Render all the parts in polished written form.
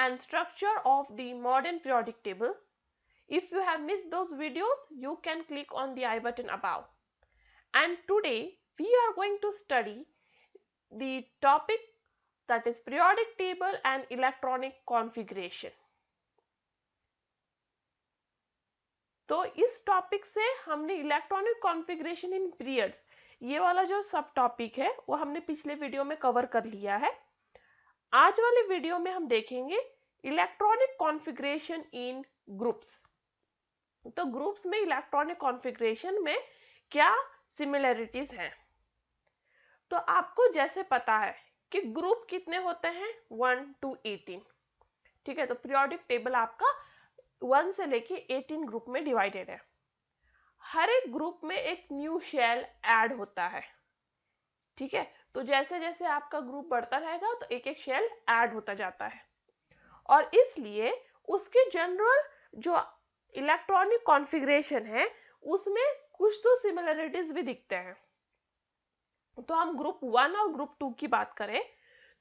and structure of the modern periodic table. If you have missed those videos, you can click on the I button above. And today we are going to study the topic that is periodic table and electronic configuration. तो इस topic से हमने electronic configuration इन periods ये वाला जो सब topic है वो हमने पिछले वीडियो में कवर कर लिया है। आज वाले वीडियो में हम देखेंगे इलेक्ट्रॉनिक कॉन्फ़िगरेशन इन ग्रुप्स। तो ग्रुप्स में इलेक्ट्रॉनिक कॉन्फ़िगरेशन में क्या सिमिलरिटीज हैं। तो आपको जैसे पता है कि ग्रुप कितने होते हैं 1 to 18, ठीक है। तो पीरियोडिक टेबल आपका 1 से लेके 18 ग्रुप में डिवाइडेड है। हर एक ग्रुप में एक न्यू शेल ऐड होता है, ठीक है। तो जैसे जैसे आपका ग्रुप बढ़ता रहेगा तो एक एक शेल ऐड होता जाता है और इसलिए उसके जनरल जो इलेक्ट्रॉनिक कॉन्फ़िगरेशन है उसमें कुछ तो सिमिलरिटीज भी दिखते हैं। तो हम ग्रुप 1 और ग्रुप 2 की बात करें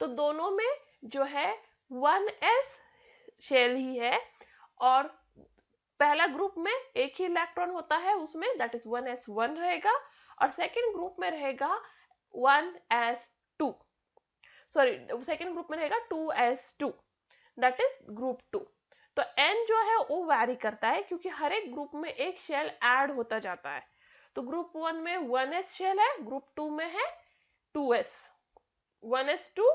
तो दोनों में जो है 1s शेल ही है और पहला ग्रुप में एक ही इलेक्ट्रॉन होता है, उसमें दैट इज 1s1 रहेगा और सेकेंड ग्रुप में रहेगा 1s2, सॉरी सेकेंड ग्रुप में रहेगा 2s2, दैट इज ग्रुप 2। तो n जो है वो वैरी करता है क्योंकि हर एक ग्रुप में एक शेल ऐड होता जाता है। तो ग्रुप 1 में 1s शेल है, ग्रुप 2 में है 2s, 1s2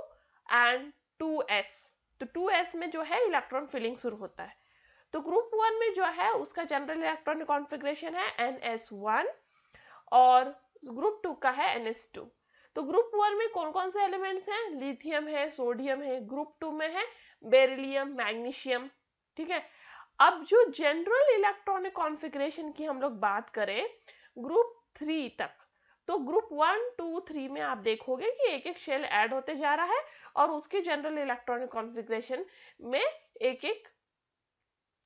एंड 2s। तो 2s में जो है इलेक्ट्रॉन फिलिंग शुरू होता है। तो ग्रुप 1 में जो है उसका जनरल इलेक्ट्रॉनिक कॉन्फ़िगरेशन है ns1 और ग्रुप 2 का है ns2। तो ग्रुप 1 में कौन कौन से एलिमेंट्स हैं, लिथियम है, सोडियम है, ग्रुप 2 में है बेरिलियम, मैग्नीशियम, ठीक है। अब जो जनरल इलेक्ट्रॉनिक कॉन्फ़िगरेशन की हम लोग बात करें ग्रुप 3 तक, तो ग्रुप 1 2 3 में आप देखोगे कि एक एक शेल ऐड होते जा रहा है और उसके जनरल इलेक्ट्रॉनिक कॉन्फ़िगरेशन में एक एक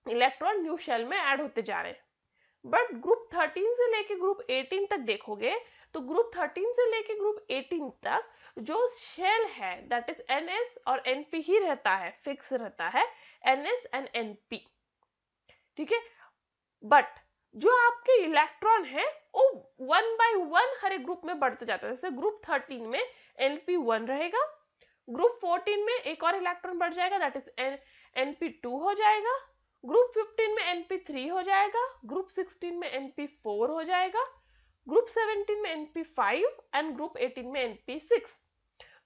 इलेक्ट्रॉन न्यू शेल में ऐड होते जा रहे हैं। बट ग्रुप 13 से लेके ग्रुप 18 तक देखोगे तो ग्रुप 13 से लेके ग्रुप 18 तक जो शेल है दैट इज ns और np ही रहता है, फिक्स रहता है ns एंड np, ठीक है। बट जो आपके इलेक्ट्रॉन है वो 1 by 1 हर एक ग्रुप में बढ़ते जाता है। जैसे ग्रुप 13 में np1 रहेगा, ग्रुप 14 में एक और इलेक्ट्रॉन बढ़ जाएगा दैट इज np2 हो जाएगा, ग्रुप 15 में np3 हो जाएगा, ग्रुप 16 में np4 हो जाएगा, ग्रुप 17 में np5 एंड ग्रुप 18 में np6।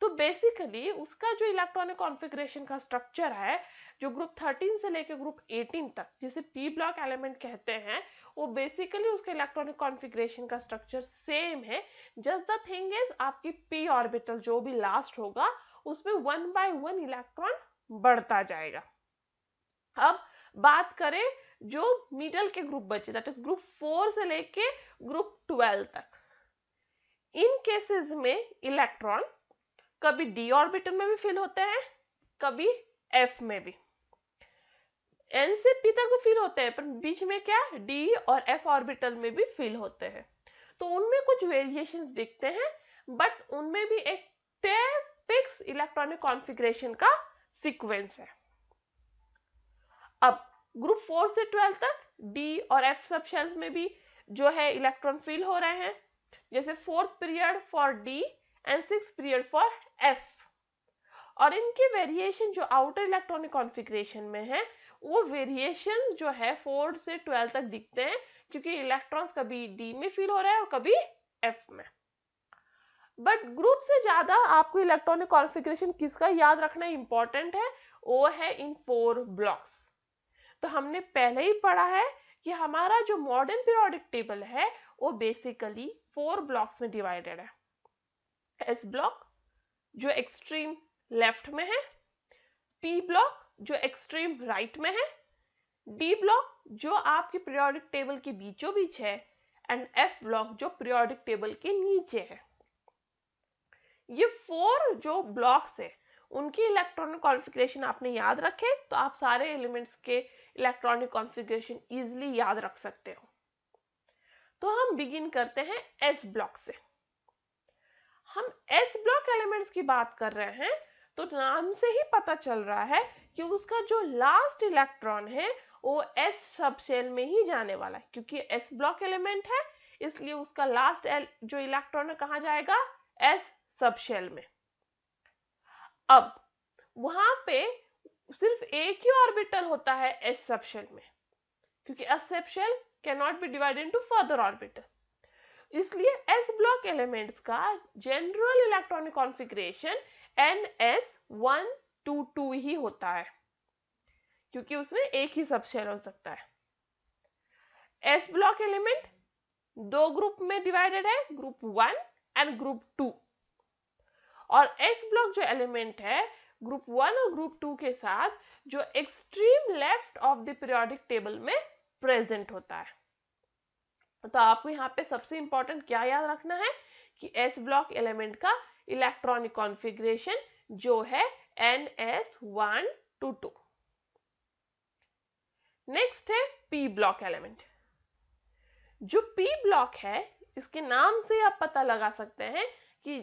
तो बेसिकली उसका जो इलेक्ट्रॉनिक कॉन्फ़िगरेशन का स्ट्रक्चर है जो ग्रुप 13 से लेकर ग्रुप 18 तक जिसे पी ब्लॉक एलिमेंट कहते हैं, वो बेसिकली उसके इलेक्ट्रॉनिक कॉन्फ़िगरेशन का स्ट्रक्चर सेम है। जस्ट द थिंग इज आपकी पी ऑर्बिटल जो भी लास्ट होगा उसमें 1 by 1 इलेक्ट्रॉन बढ़ता जाएगा। अब बात करें जो मिडल के ग्रुप बचे दैट इज ग्रुप 4 से लेके ग्रुप 12 तक, इन केसेस में इलेक्ट्रॉन कभी डी ऑर्बिटल में भी फिल होते हैं, कभी एफ में भी। एन से पी तक तो फिल होते हैं पर बीच में क्या डी और एफ ऑर्बिटल में भी फिल होते हैं। तो उनमें कुछ वेरिएशंस दिखते हैं बट उनमें भी एक तय फिक्स इलेक्ट्रॉनिक कॉन्फ़िगरेशन का सीक्वेंस है। अब ग्रुप 4 से 12 तक डी और एफ सब शेल्स में भी जो है इलेक्ट्रॉन फिल हो रहे हैं, जैसे 4th period for D and 6th period for F. और इनके वेरिएशन जो आउटर इलेक्ट्रॉनिक कॉन्फ़िगरेशन में है वो वेरिएशन जो है 4 से 12 तक दिखते हैं क्योंकि इलेक्ट्रॉन्स कभी डी में फिल हो रहे हैं और कभी एफ में। बट ग्रुप से ज्यादा आपको इलेक्ट्रॉनिक कॉन्फ़िगरेशन किसका याद रखना इंपॉर्टेंट है, वो है इन 4 ब्लॉक्स। तो हमने पहले ही पढ़ा है कि हमारा जो मॉडर्न पीरियोडिक टेबल है वो बेसिकली 4 ब्लॉक्स में डिवाइडेड है। एस ब्लॉक जो एक्सट्रीम लेफ्ट में है, पी ब्लॉक जो एक्सट्रीम राइट में है, डी ब्लॉक जो आपके पीरियोडिक टेबल के बीचों बीच है एंड एफ ब्लॉक जो पीरियोडिक टेबल के नीचे है। ये 4 जो ब्लॉक्स है उनकी इलेक्ट्रॉनिक कॉन्फ़िगरेशन आपने याद रखे तो आप सारे एलिमेंट्स के इलेक्ट्रॉनिक कॉन्फ़िगरेशन इजीली याद रख सकते हो। तो हम बिगिन करते हैं एस ब्लॉक से। हम एस ब्लॉक एलिमेंट्स की बात कर रहे हैं तो नाम से ही पता चल रहा है कि उसका जो लास्ट इलेक्ट्रॉन है वो s सब शेल में ही जाने वाला है, क्योंकि s ब्लॉक एलिमेंट है इसलिए उसका लास्ट जो इलेक्ट्रॉन है कहाँ जाएगा, s सब शेल में। अब वहां पे सिर्फ एक ही ऑर्बिटल होता है s सब शेल में, क्योंकि s सब shell cannot be divided into further orbital, इसलिए s ब्लॉक एलिमेंट्स का जनरल इलेक्ट्रॉनिक कॉन्फ़िगरेशन ns122 ही होता है, क्योंकि उसमें एक ही सब शेल हो सकता है। s ब्लॉक एलिमेंट दो ग्रुप में डिवाइडेड है, ग्रुप 1 एंड ग्रुप 2, और s ब्लॉक जो एलिमेंट है ग्रुप 1 और ग्रुप 2 के साथ जो extreme left of the periodic table में प्रेजेंट होता है। तो आपको यहाँ पे सबसे इंपॉर्टेंट क्या याद रखना है कि s ब्लॉक एलिमेंट का इलेक्ट्रॉनिक कॉन्फ़िगरेशन जो है ns122। नेक्स्ट है p ब्लॉक एलिमेंट। जो p ब्लॉक है इसके नाम से आप पता लगा सकते हैं कि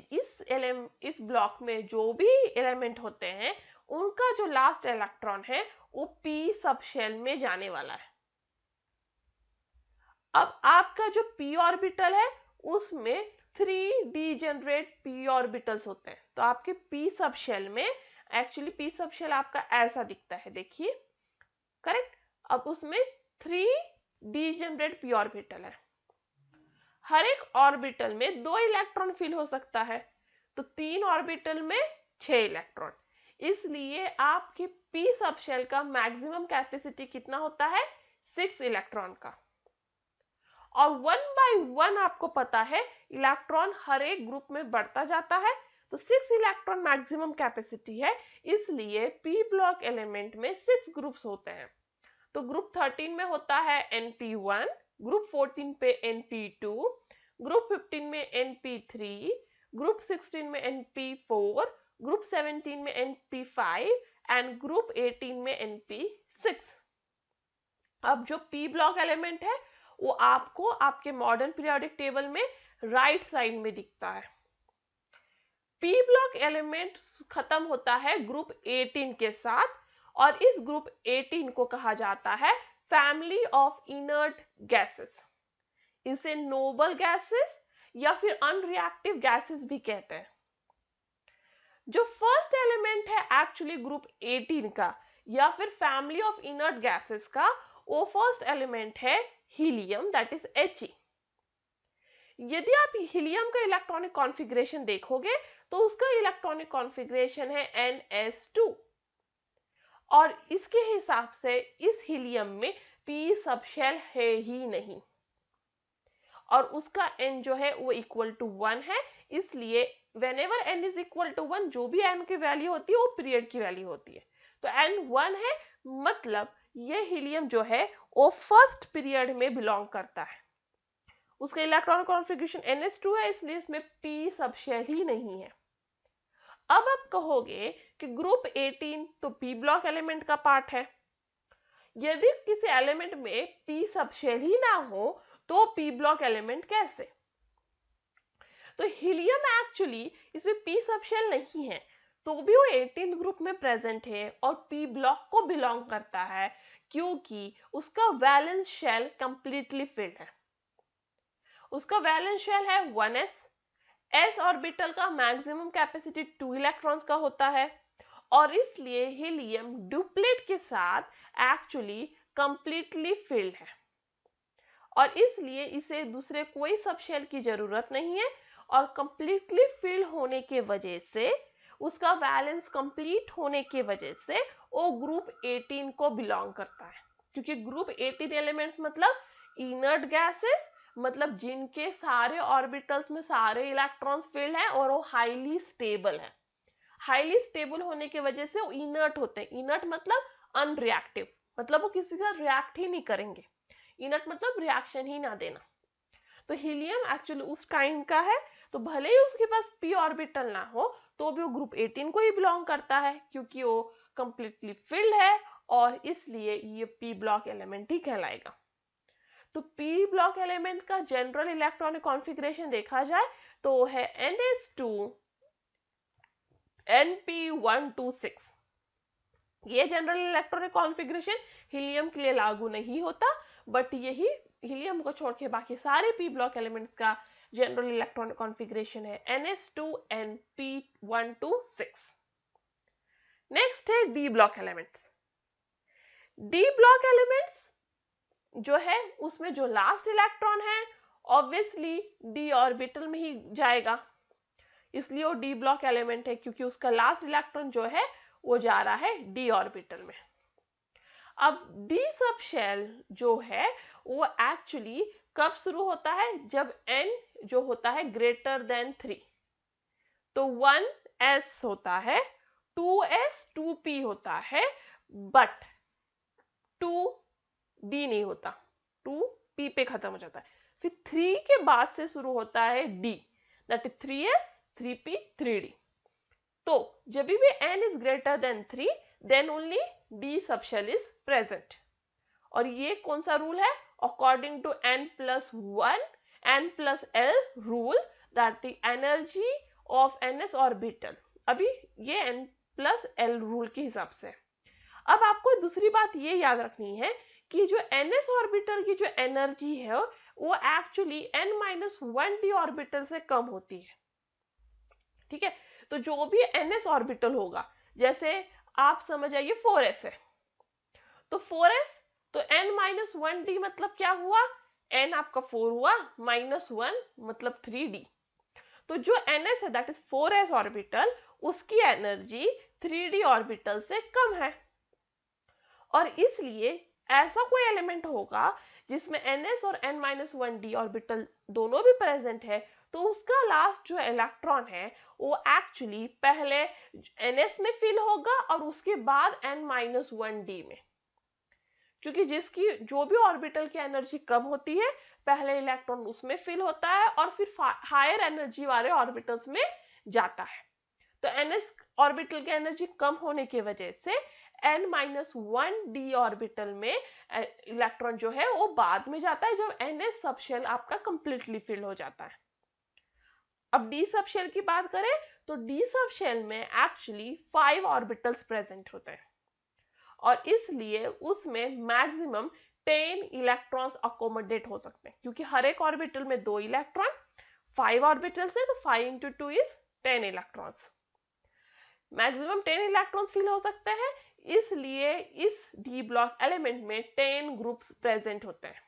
इस ब्लॉक में जो भी एलिमेंट होते हैं उनका जो लास्ट इलेक्ट्रॉन है वो p सब शेल में जाने वाला है। अब आपका जो p ऑर्बिटल है उसमें 3 डीजेनरेट p ऑर्बिटल्स होते हैं, तो आपके p सब शेल में एक्चुअली p सब शेल आपका ऐसा दिखता है, देखिए करेक्ट। अब उसमें 3 डीजेनरेट p ऑर्बिटल है, हर एक ऑर्बिटल में 2 इलेक्ट्रॉन फिल हो सकता है, तो 3 ऑर्बिटल में 6 इलेक्ट्रॉन, इसलिए आपके p सब शेल का मैक्सिमम कैपेसिटी कितना होता है, 6 इलेक्ट्रॉन का। और 1 बाय 1 आपको पता है इलेक्ट्रॉन हर एक ग्रुप में बढ़ता जाता है, तो 6 इलेक्ट्रॉन मैक्सिमम कैपेसिटी है, इसलिए p ब्लॉक एलिमेंट में 6 ग्रुप्स होते हैं। तो ग्रुप 13 में होता है np1, ग्रुप 14 पे np2, ग्रुप 15 में np3, ग्रुप 16 में np4, ग्रुप 17 में np5 एंड ग्रुप 18 में np6। अब जो p ब्लॉक एलिमेंट है वो आपको आपके मॉडर्न पीरियोडिक टेबल में राइट साइड में दिखता है। p ब्लॉक एलिमेंट खत्म होता है ग्रुप 18 के साथ, और इस ग्रुप 18 को कहा जाता है फैमिली ऑफ इनर्ट गैसेस। इसे नोबल गैसेस या फिर अनरिएक्टिव गैसेस भी कहते हैं। जो फर्स्ट एलिमेंट है एक्चुअली ग्रुप 18 का या फिर फैमिली ऑफ इनर्ट गैसेस का, वो फर्स्ट एलिमेंट है हीलियम, दैट इज He। यदि आप हीलियम का इलेक्ट्रॉनिक कॉन्फ़िगरेशन देखोगे तो उसका इलेक्ट्रॉनिक कॉन्फ़िगरेशन है ns2, और इसके हिसाब से इस हीलियम में p सब शेल है ही नहीं, और उसका n जो है वो इक्वल टू 1 है, इसलिए whenever n is equal to 1 जो भी n की वैल्यू होती है वो पीरियड की वैल्यू होती है, तो n 1 है, मतलब ये हीलियम जो है वो फर्स्ट पीरियड में बिलोंग करता है। उसका इलेक्ट्रॉनिक कॉन्फ़िगरेशन ns2 है, इसलिए इसमें p सब शेल ही नहीं है। अब आप कहोगे कि ग्रुप 18 तो p ब्लॉक एलिमेंट का पार्ट है, यदि किसी एलिमेंट में p सब शेल ही ना हो तो p ब्लॉक एलिमेंट कैसे? तो हीलियम एक्चुअली इसमें p सब शेल नहीं है, तो भी वो 18th ग्रुप में प्रेजेंट है और p ब्लॉक को बिलोंग करता है, क्योंकि उसका वैलेंस शेल कंप्लीटली फिल्ड है। उसका वैलेंस शेल है 1s, s ऑर्बिटल का मैक्सिमम कैपेसिटी 2 इलेक्ट्रॉन्स का होता है, और इसलिए हीलियम डुप्लेट के साथ एक्चुअली कंप्लीटली फिल्ड है, और इसलिए इसे दूसरे कोई सब शेल की जरूरत नहीं है, और कंप्लीटली फिल होने के वजह से उसका वैलेंस कंप्लीट होने के वजह से वो ग्रुप 18 को बिलोंग करता है, क्योंकि ग्रुप 18 एलिमेंट्स मतलब इनर्ट गैसेस, मतलब जिनके सारे ऑर्बिटल्स में सारे इलेक्ट्रॉन्स फिल्ड हैं और वो हाईली स्टेबल है। हाईली स्टेबल होने की वजह से वो इनर्ट होते हैं। इनर्ट मतलब अनरिएक्टिव, मतलब वो किसी का रिएक्ट ही नहीं करेंगे। इनर्ट मतलब रिएक्शन ही ना देना। तो हीलियम एक्चुअली उस काइंड का है, तो भले ही उसके पास p ऑर्बिटल ना हो तो भी वो ग्रुप 18 को ही बिलोंग करता है, क्योंकि वो कंप्लीटली फिल्ड है, और इसलिए ये p ब्लॉक एलिमेंट ही कहलाएगा। तो p ब्लॉक एलिमेंट का जनरल इलेक्ट्रॉनिक कॉन्फ़िगरेशन देखा जाए तो वो है ns2 np126। ये जनरल इलेक्ट्रॉनिक कॉन्फ़िगरेशन हीलियम के लिए लागू नहीं होता, बट यही हीलियम को छोड़ के बाकी सारे p ब्लॉक एलिमेंट्स का जनरल इलेक्ट्रॉनिक कॉन्फ़िगरेशन है ns2np126। नेक्स्ट है d block elements. d block elements जो है उसमें जो लास्ट इलेक्ट्रॉन है ऑब्वियसली d ऑर्बिटल में ही जाएगा, इसलिए वो d ब्लॉक एलिमेंट है क्योंकि उसका लास्ट इलेक्ट्रॉन जो है वो जा रहा है d ऑर्बिटल में। अब d सब शेल जो है वो एक्चुअली कब शुरू होता है, जब n जो होता है ग्रेटर देन 3। तो 1s होता है, 2s 2p होता है, बट 2d नहीं होता, 2p पे खत्म हो जाता है। फिर 3 के बाद से शुरू होता है d, that is 3s 3p 3d। तो जब भी n is greater than 3 then only d subshell is present। और ये कौन सा रूल है, according to n plus 1 n plus l rule, that the energy of ns orbital, अभी ये n plus l रूल के हिसाब से। अब आपको दूसरी बात ये याद रखनी है कि जो ns ऑर्बिटल की जो एनर्जी है वो एक्चुअली n-1d ऑर्बिटल से कम होती है। ठीक है, तो जो भी ns ऑर्बिटल होगा, जैसे आप समझ आइए 4s है, तो 4s तो n-1d मतलब क्या हुआ, n आपका 4 हुआ, -1 मतलब 3d। तो जो ns है दैट इज 4s ऑर्बिटल, उसकी एनर्जी 3d ऑर्बिटल से कम है, और इसलिए ऐसा कोई एलिमेंट होगा जिसमें ns और n-1d ऑर्बिटल दोनों भी प्रेजेंट है, तो उसका लास्ट जो इलेक्ट्रॉन है वो एक्चुअली पहले ns में फिल होगा और उसके बाद n-1d में, क्योंकि जिसकी जो भी ऑर्बिटल की एनर्जी कम होती है पहले इलेक्ट्रॉन उसमें फिल होता है और फिर हायर एनर्जी वाले ऑर्बिटल्स में जाता है। तो ns ऑर्बिटल की एनर्जी कम होने की वजह से n-1d ऑर्बिटल में इलेक्ट्रॉन जो है वो बाद में जाता है जब ns सबशेल आपका कंप्लीटली फिल हो जाता है। अब d सबशेल की बात करें तो d सबशेल में एक्चुअली 5 ऑर्बिटल्स प्रेजेंट होते हैं, और इसलिए उसमें मैक्सिमम 10 इलेक्ट्रॉन्स अकोमोडेट हो सकते हैं, क्योंकि हर एक ऑर्बिटल में 2 इलेक्ट्रॉन, 5 ऑर्बिटल्स है तो 5 into 2 is 10 electrons, maximum 10 electrons fill हो सकते हैं, इसलिए इस डी ब्लॉक एलिमेंट में 10 ग्रुप्स प्रेजेंट होते हैं।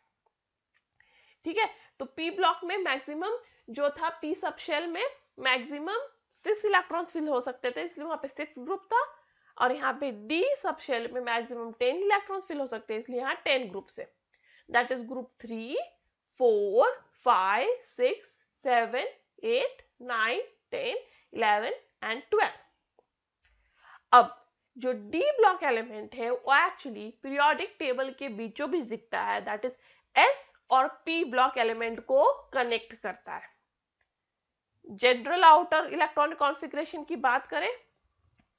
ठीक है, तो पी ब्लॉक में मैक्सिमम जो था पी सबशेल में मैक्सिमम 6 इलेक्ट्रॉन्स फिल हो सकते थे, इसलिए वहां पे 6 ग्रुप था, और यहाँ पे डी सबशेल में मैक्सिमम 10 इलेक्ट्रॉन्स फिल हो सकते हैं, इसलिए यहाँ 10 ग्रुप्स है, दैट इज ग्रुप 3 4 5 6 7 8 9 10 11 एंड 12। अब जो डी ब्लॉक एलिमेंट है वो एक्चुअली पीरियोडिक टेबल के बीचों बीच दिखता है, दैट इज एस और पी ब्लॉक एलिमेंट को कनेक्ट करता है। जनरल आउटर इलेक्ट्रॉनिक कॉन्फ़िगरेशन की बात करें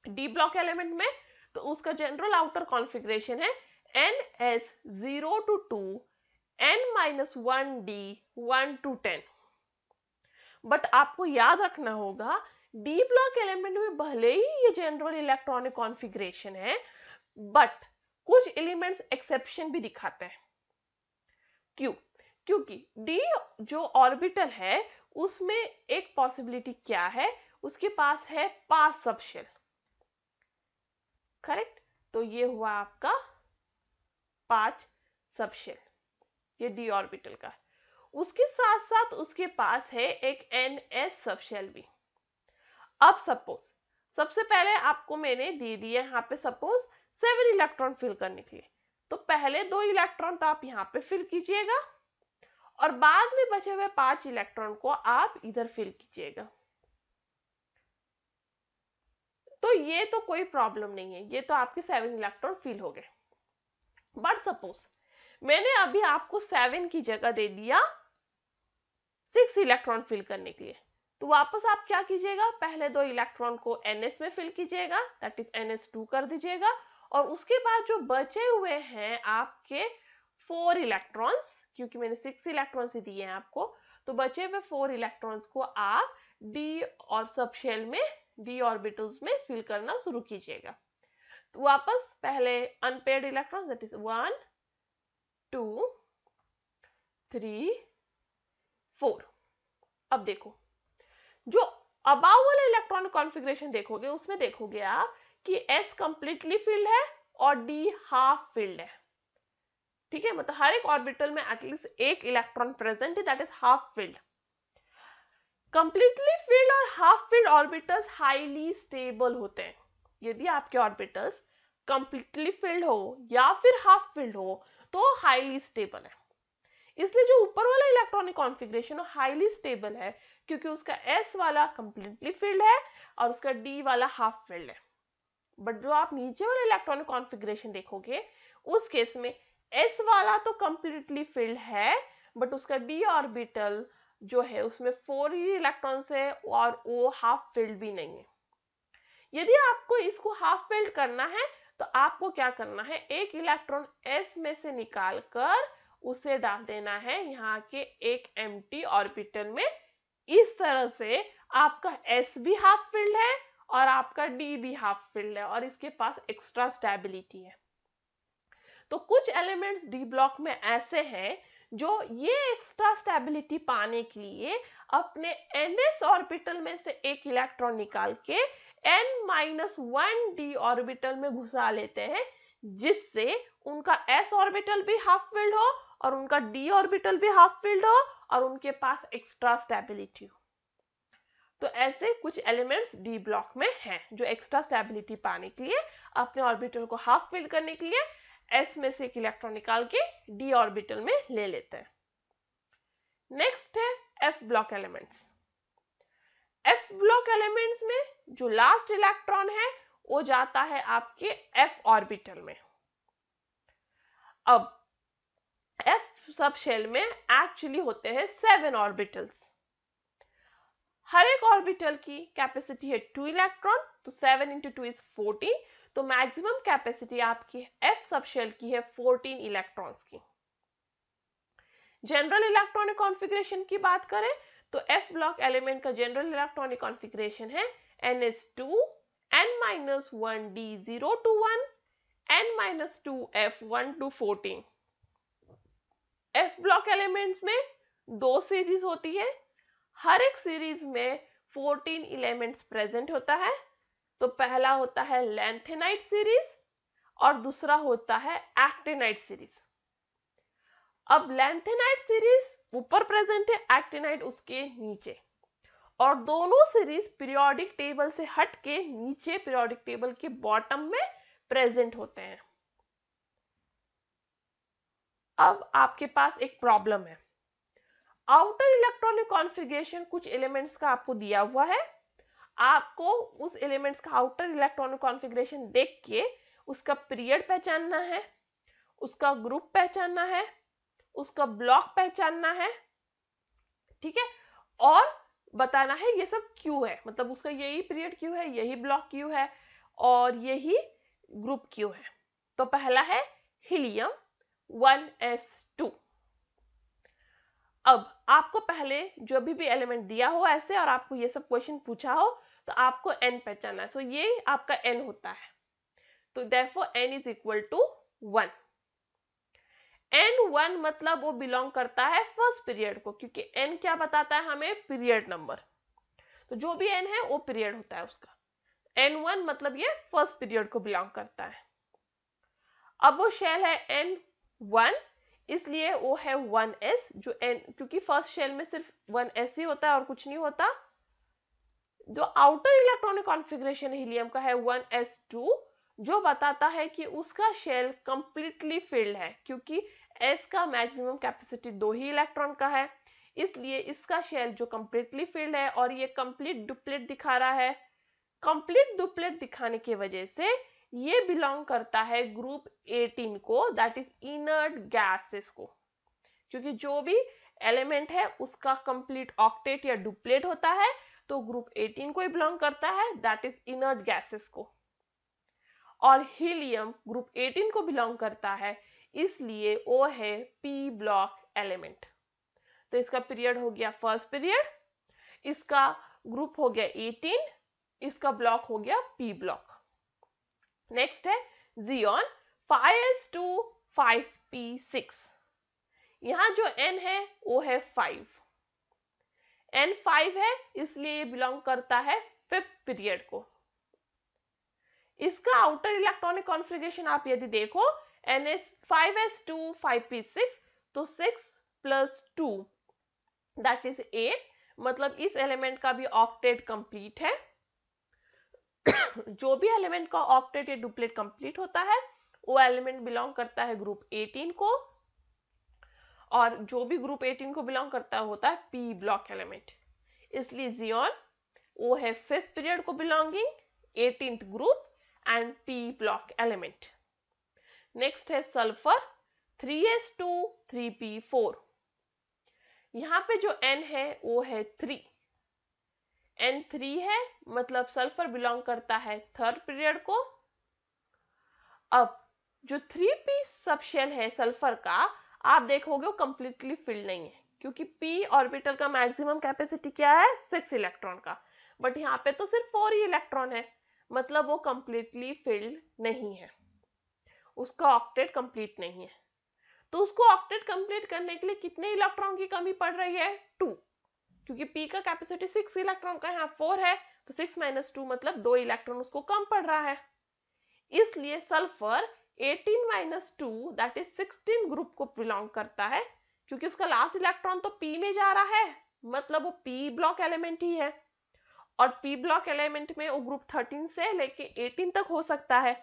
डी ब्लॉक एलिमेंट में, तो उसका जनरल आउटर कॉन्फ़िगरेशन है ns0 to 2 n-1d 1 to 10। But आपको याद रखना होगा डी ब्लॉक एलिमेंट में भले ही ये जनरल इलेक्ट्रॉनिक कॉन्फ़िगरेशन है, बट कुछ एलिमेंट्स एक्सेप्शन भी दिखाते हैं। क्यों? क्योंकि डी जो ऑर्बिटल है उसमें एक पॉसिबिलिटी क्या है, उसके पास है 5 सबशेल, करेक्ट? तो ये हुआ आपका 5 सबशेल, ये डी ऑर्बिटल का। उसके साथ साथ उसके पास है एक ns सबशेल भी। अब सपोज सबसे पहले आपको मैंने दे दिया यहाँ पे सपोज 7 इलेक्ट्रॉन फिल करने के लिए, तो पहले 2 इलेक्ट्रॉन तो आप यहाँ पे फिल कीजिएगा और बाद में बचे हुए 5 इलेक्ट्रॉन को आप इधर फिल कीजिएगा। तो ये तो कोई प्रॉब्लम नहीं है, ये तो आपके 7 इलेक्ट्रॉन फिल हो गए। बट सपोज मैंने अभी आपको 7 की जगह दे दिया 6 इलेक्ट्रॉन फिल करने के लिए, तो वापस आप क्या कीजिएगा, पहले 2 इलेक्ट्रॉन को ns में फिल कीजिएगा, दैट इज ns2 कर दीजिएगा, और उसके बाद जो बचे हुए हैं आपके 4 इलेक्ट्रॉन्स, क्योंकि मैंने 6 इलेक्ट्रॉन्स ही दिए हैं आपको, तो बचे हुए 4 इलेक्ट्रॉन्स को आप डी और सबशेल में डी ऑर्बिटल्स में फिल करना शुरू कीजिएगा। तो वापस पहले अनपेयर्ड इलेक्ट्रॉन्स दैट इज 1 2 3 4। अब देखो जो अबाव वाला इलेक्ट्रॉनिक कॉन्फ़िगरेशन देखोगे उसमें देखोगे आप कि s कंप्लीटली फिल्ड है और d हाफ फिल्ड है। ठीक है, मतलब हर एक ऑर्बिटल में एटलीस्ट एक इलेक्ट्रॉन प्रेजेंट है that is half filled. Completely filled और half filled orbitals highly stable होते हैं। यदि आपके ऑर्बिटल्स कंप्लीटली फिल्ड हो या फिर हाफ फिल्ड हो तो हाईली स्टेबल है। इसलिए जो ऊपर वाला इलेक्ट्रॉनिक कॉन्फ़िगरेशन वो हाईली स्टेबल है क्योंकि उसका s वाला कंप्लीटली फिल्ड है और उसका d वाला हाफ फिल्ड है। बट जो आप नीचे वाला इलेक्ट्रॉनिक कॉन्फ़िगरेशन देखोगे उस केस में s वाला तो कंप्लीटली फिल्ड है बट उसका d ऑर्बिटल जो है उसमें 4 इलेक्ट्रॉन्स है और वो हाफ फिल्ड भी नहीं है। यदि आपको इसको हाफ फिल्ड करना है तो आपको क्या करना है, एक इलेक्ट्रॉन s में से निकालकर उसे डाल देना है यहाँ के एक एम्प्टी ऑर्बिटल में। इस तरह से आपका s भी हाफ फिल्ड है और आपका d भी हाफ फिल्ड है और इसके पास एक्स्ट्रा स्टेबिलिटी है। तो कुछ एलिमेंट्स डी ब्लॉक में ऐसे हैं जो ये एक्स्ट्रा स्टेबिलिटी पाने के लिए अपने ns ऑर्बिटल में से एक इलेक्ट्रॉन निकाल के n-1d ऑर्बिटल में घुसा लेते हैं जिससे उनका s ऑर्बिटल भी हाफ फिल्ड हो और उनका d ऑर्बिटल भी हाफ फिल्ड हो और उनके पास एक्स्ट्रा स्टेबिलिटी हो। तो ऐसे कुछ एलिमेंट्स डी ब्लॉक में हैं जो एक्स्ट्रा स्टेबिलिटी पाने के लिए अपने ऑर्बिटल को हाफ फिल करने के लिए s में से एक इलेक्ट्रॉन निकाल के d ऑर्बिटल में ले लेते हैं। नेक्स्ट है f block elements. f block elements में जो लास्ट इलेक्ट्रॉन है वो जाता है आपके f ऑर्बिटल में। अब f सब शेल में एक्चुअली होते हैं 7 ऑर्बिटल्स। हर एक ऑर्बिटल की कैपेसिटी है 2 इलेक्ट्रॉन, तो 7 into 2 is 14। तो मैक्सिमम कैपेसिटी आपकी f सब शेल की है 14 इलेक्ट्रॉन्स की। जनरल इलेक्ट्रॉनिक कॉन्फ़िगरेशन की बात करें तो f ब्लॉक एलिमेंट का जनरल इलेक्ट्रॉनिक कॉन्फ़िगरेशन है ns2 n-1d 0 to 1 n-2f 1 to 14। f block elements में दो सीरीज होती है, हर एक सीरीज में 14 एलिमेंट्स प्रेजेंट होता है। तो पहला होता है लैंथेनाइट सीरीज और दूसरा होता है एक्टिनाइट सीरीज। अब लैंथेनाइट सीरीज ऊपर प्रेजेंट है, एक्टिनाइट उसके नीचे, और दोनों सीरीज पीरियोडिक टेबल से हट के नीचे पीरियोडिक टेबल के बॉटम में प्रेजेंट होते हैं। अब आपके पास एक प्रॉब्लम है, आउटर इलेक्ट्रॉनिक कॉन्फ़िगरेशन कुछ एलिमेंट्स का आपको दिया हुआ है, आपको उस एलिमेंट्स का आउटर इलेक्ट्रॉनिक कॉन्फ़िगरेशन देख के उसका पीरियड पहचानना है, उसका ग्रुप पहचानना है, उसका ब्लॉक पहचानना है, ठीक है, और बताना है ये सब क्यों है, मतलब उसका यही पीरियड क्यों है, यही ब्लॉक क्यों है और यही ग्रुप क्यों है। तो पहला है हीलियम 1s2। अब आपको पहले जो भी एलिमेंट दिया हो ऐसे और आपको ये सब क्वेश्चन पूछा हो तो आपको n पहचानना है। सो ये आपका n होता है, तो therefore n is equal to 1। n1 मतलब वो बिलोंग करता है फर्स्ट पीरियड को, क्योंकि n क्या बताता है हमें, पीरियड नंबर। तो जो भी n है वो पीरियड होता है उसका। n1 मतलब ये फर्स्ट पीरियड को बिलोंग करता है। अब वो शेल है n1 इसलिए वो है 1s, जो n क्योंकि फर्स्ट शेल में सिर्फ 1s ही होता है और कुछ नहीं होता। जो आउटर इलेक्ट्रॉनिक कॉन्फ़िगरेशन हीलियम का है 1s2, जो बताता है कि उसका शेल कंप्लीटली फिल्ड है, क्योंकि s का मैक्सिमम कैपेसिटी 2 ही इलेक्ट्रॉन का है, इसलिए इसका शेल जो कंप्लीटली फिल्ड है और ये कंप्लीट डुप्लेट दिखा रहा है। कंप्लीट डुप्लेट दिखाने की वजह से ये बिलोंग करता है ग्रुप 18 को, दैट इज इनर्ट गैसेस को, क्योंकि जो भी एलिमेंट है उसका कंप्लीट ऑक्टेट या डुप्लेट होता है तो ग्रुप 18 को ही बिलोंग करता है, दैट इज इनर्ट गैसेस को। और हीलियम ग्रुप 18 को बिलोंग करता है इसलिए वो है पी ब्लॉक एलिमेंट। तो इसका पीरियड हो गया फर्स्ट पीरियड, इसका ग्रुप हो गया 18, इसका ब्लॉक हो गया पी ब्लॉक। नेक्स्ट है जियोन 5s2 5p6। यहां जो n है वो है 5, n 5 है इसलिए ये बिलोंग करता है 5th पीरियड को। इसका आउटर इलेक्ट्रॉनिक कॉन्फ़िगरेशन आप यदि देखो NS5s2 5p6, तो 6 + 2 दैट इज 8, मतलब इस एलिमेंट का भी ऑक्टेट कंप्लीट है। जो भी एलिमेंट का ऑक्टेट या डुप्लेट कंप्लीट होता है वो एलिमेंट बिलोंग करता है ग्रुप 18 को, और जो भी ग्रुप 18 को बिलोंग करता है होता है पी ब्लॉक एलिमेंट। इसलिए जियोन वो है 5th पीरियड को belonging 18th group and P block element. Next है सल्फर 3s2 3p4। यहां पे जो n है वो है 3, n 3 है मतलब सल्फर बिलोंग करता है 3rd पीरियड को। अब जो 3p सबशेल है सल्फर का, आप देखोगे वो कंप्लीटली फिल्ड नहीं है, क्योंकि p ऑर्बिटल का मैक्सिमम कैपेसिटी क्या है 6 इलेक्ट्रॉन का, बट यहाँ पे तो सिर्फ 4 ही इलेक्ट्रॉन है, मतलब वो कंप्लीटली फिल्ड नहीं है, उसका ऑक्टेट कंप्लीट नहीं है। तो उसको ऑक्टेट कंप्लीट करने के लिए कितने इलेक्ट्रॉन की कमी पड़ रही है 2, क्योंकि p का कैपेसिटी 6 इलेक्ट्रॉन का यहाँ 4 है, तो 6 - 2 मतलब 2 इलेक्ट्रॉन उसको कम पड़ रहा है। इसलिए सल्फर 18 - 2 दैट इज 16 ग्रुप को बिलोंग करता है, क्योंकि उसका लास्ट इलेक्ट्रॉन तो p में जा रहा है, मतलब वो p ब्लॉक एलिमेंट ही है, और p ब्लॉक एलिमेंट में वो ग्रुप 13 से लेके 18 तक हो सकता है।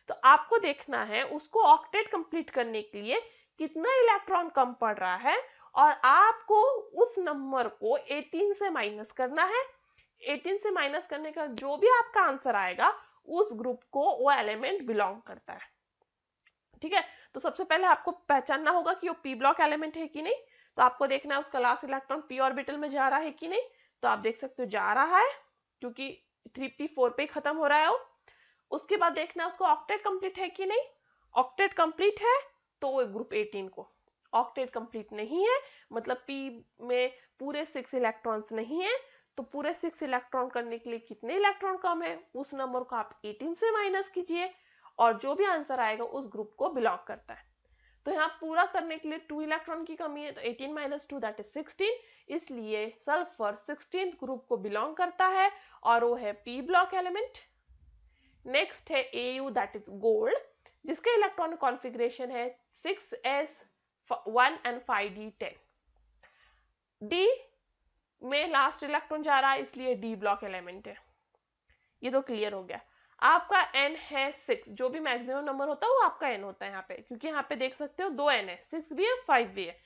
तो आपको देखना है उसको ऑक्टेट कंप्लीट करने के लिए कितना इलेक्ट्रॉन कम पड़ रहा है, और आपको उस नंबर को 18 से माइनस करना है। 18 से माइनस करने का जो भी आपका आंसर आएगा उस ग्रुप को वो एलिमेंट बिलोंग करता है। ठीक है, तो सबसे पहले आपको पहचानना होगा कि वो p ब्लॉक एलिमेंट है कि नहीं। तो आपको देखना है उसका लास्ट इलेक्ट्रॉन p ऑर्बिटल में जा रहा है कि नहीं, तो आप देख सकते हो जा रहा है, क्योंकि 3p 4 पे खत्म हो रहा है वो। उसके बाद देखना है उसको ऑक्टेट कंप्लीट है कि नहीं, ऑक्टेट कंप्लीट है तो वो ग्रुप 18 को, ऑक्टेट कंप्लीट नहीं है मतलब p में पूरे 6 इलेक्ट्रॉन्स नहीं है, तो पूरे 6 इलेक्ट्रॉन करने के लिए कितने इलेक्ट्रॉन कम है, उस नंबर को आप 18 से माइनस कीजिए, और जो भी आंसर आएगा उस ग्रुप को बिलोंग करता है। तो यहाँ पूरा करने के लिए 2 इलेक्ट्रॉन की कमी है, तो 18 - 2 दैट इज 16, इसलिए सल्फर 16th ग्रुप को बिलोंग करता है और वो है p ब्लॉक एलिमेंट। नेक्स्ट है Au दैट इज गोल्ड, जिसका इलेक्ट्रॉनिक कॉन्फ़िगरेशन है 6s1 and 5d10। d में लास्ट इलेक्ट्रॉन जा रहा है इसलिए d ब्लॉक एलिमेंट है, ये तो क्लियर हो गया। आपका n है 6, जो भी मैक्सिमम नंबर होता है वो आपका n होता है यहाँ पे, क्योंकि यहाँ पे देख सकते हो 2 n है, 6 भी है 5 भी है,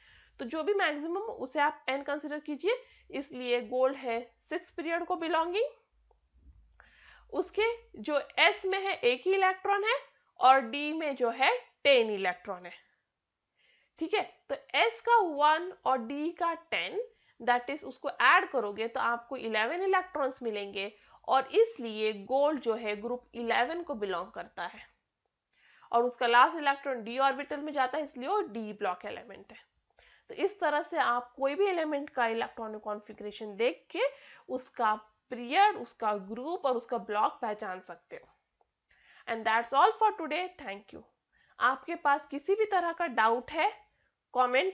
तो जो भी मैक्सिमम उसे आप n कंसिडर कीजिए। इसलिए गोल्ड है 6 पीरियड को बिलोंगिंग। उसके जो s में है 1 ही इलेक्ट्रॉन है और d में जो है 10 इलेक्ट्रॉन है। ठीक है, तो s का 1 और d का 10 दैट इज उसको ऐड करोगे तो आपको 11 इलेक्ट्रॉन्स मिलेंगे, और इसलिए गोल्ड जो है ग्रुप 11 को बिलोंग करता है, और उसका लास्ट इलेक्ट्रॉन d ऑर्बिटल में जाता है इसलिए वो d ब्लॉक एलिमेंट है। तो इस तरह से आप कोई भी एलिमेंट का इलेक्ट्रॉनिक कॉन्फ़िगरेशन देख के उसका पीरियड, उसका ग्रुप और उसका ब्लॉक पहचान सकते हो। And that's all for today, thank you. आपके पास किसी भी तरह का डाउट है कमेंट